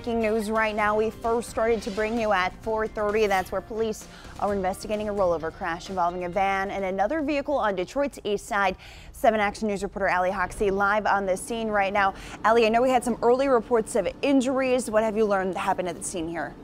Breaking news right now. We first started to bring you at 4:30. That's where police are investigating a rollover crash involving a van and another vehicle on Detroit's east side. 7 Action News reporter Allie Hoxie live on the scene right now. Allie, I know we had some early reports of injuries. What have you learned happened at the scene here?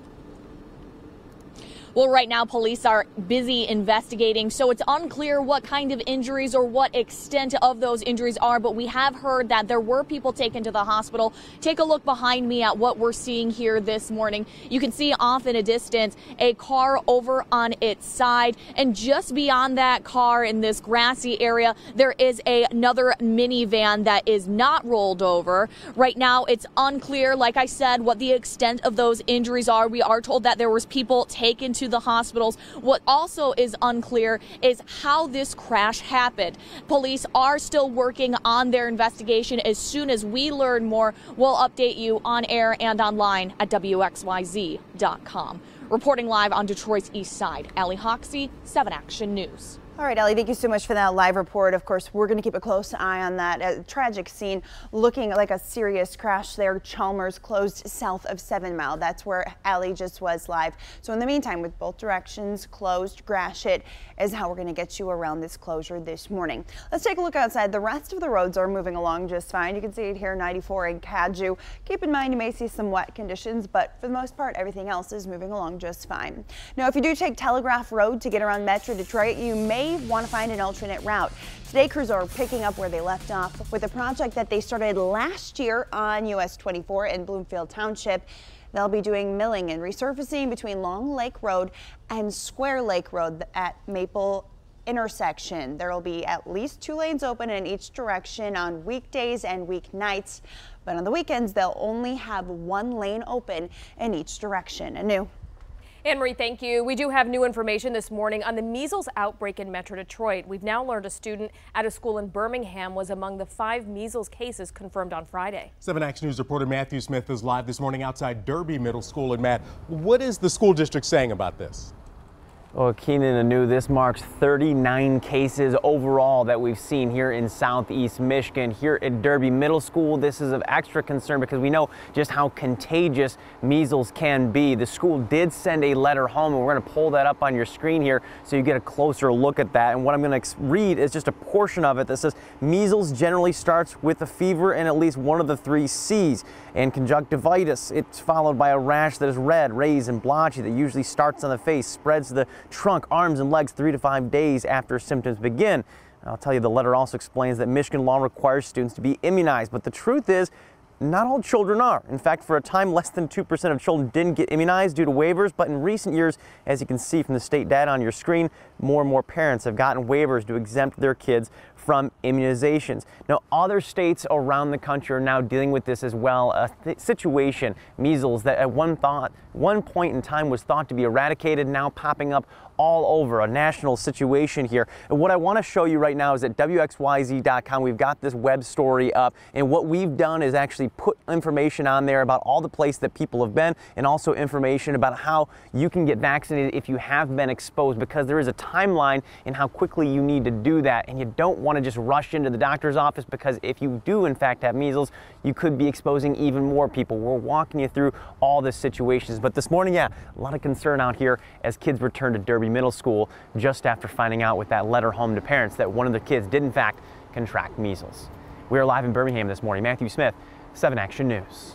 Well, right now, police are busy investigating, so it's unclear what kind of injuries or what extent of those injuries are, but we have heard that there were people taken to the hospital. Take a look behind me at what we're seeing here this morning. You can see off in a distance a car over on its side, and just beyond that car in this grassy area, there is another minivan that is not rolled over. Right now, it's unclear, like I said, what the extent of those injuries are. We are told that there was people taken to the hospitals. What also is unclear is how this crash happened. Police are still working on their investigation. As soon as we learn more, we'll update you on air and online at WXYZ.com. Reporting live on Detroit's east side, Allie Hoxie, 7 Action News. All right, Allie, thank you so much for that live report. Of course, we're going to keep a close eye on that tragic scene, looking like a serious crash there. Chalmers closed south of 7 Mile. That's where Allie just was live. So in the meantime, with both directions closed, Gratiot is how we're going to get you around this closure this morning. Let's take a look outside. The rest of the roads are moving along just fine. You can see it here, 94 in Cadieux. Keep in mind you may see some wet conditions, but for the most part, everything else is moving along just fine. Now, if you do take Telegraph Road to get around Metro Detroit, you may want to find an alternate route. Today, crews are picking up where they left off with a project that they started last year on US 24 in Bloomfield Township. They'll be doing milling and resurfacing between Long Lake Road and Square Lake Road at Maple intersection. There will be at least 2 lanes open in each direction on weekdays and weeknights, but on the weekends they'll only have 1 lane open in each direction. Anu. Anne-Marie, thank you. We do have new information this morning on the measles outbreak in Metro Detroit. We've now learned a student at a school in Birmingham was among the 5 measles cases confirmed on Friday. 7 Action News reporter Matthew Smith is live this morning outside Derby Middle School. And Matt, what is the school district saying about this? Well, Keenan and Anu, this marks 39 cases overall that we've seen here in southeast Michigan. Here at Derby Middle School, this is of extra concern because we know just how contagious measles can be. The school did send a letter home, and we're going to pull that up on your screen here so you get a closer look at that. And what I'm going to read is just a portion of it that says measles generally starts with a fever and at least one of the 3 C's. And conjunctivitis, it's followed by a rash that is red, raised, and blotchy that usually starts on the face, spreads to the trunk, arms, and legs 3 to 5 days after symptoms begin. And I'll tell you, the letter also explains that Michigan law requires students to be immunized, but the truth is, not all children are. In fact, for a time, less than 2% of children didn't get immunized due to waivers, but in recent years, as you can see from the state data on your screen, more and more parents have gotten waivers to exempt their kids from immunizations. Now, other states around the country are now dealing with this as well. A situation, measles, that at one point in time was thought to be eradicated, now popping up all over, a national situation here. And what I want to show you right now is at WXYZ.com. We've got this web story up, and what we've done is actually put information on there about all the places that people have been, and also information about how you can get vaccinated if you have been exposed, because there is a timeline in how quickly you need to do that, and you don't want to just rush into the doctor's office, because if you do in fact have measles, you could be exposing even more people. We're walking you through all the situations, but this morning, yeah, a lot of concern out here as kids return to Derby Middle School just after finding out with that letter home to parents that one of their kids did in fact contract measles. We are live in Birmingham this morning. Matthew Smith, 7 Action News.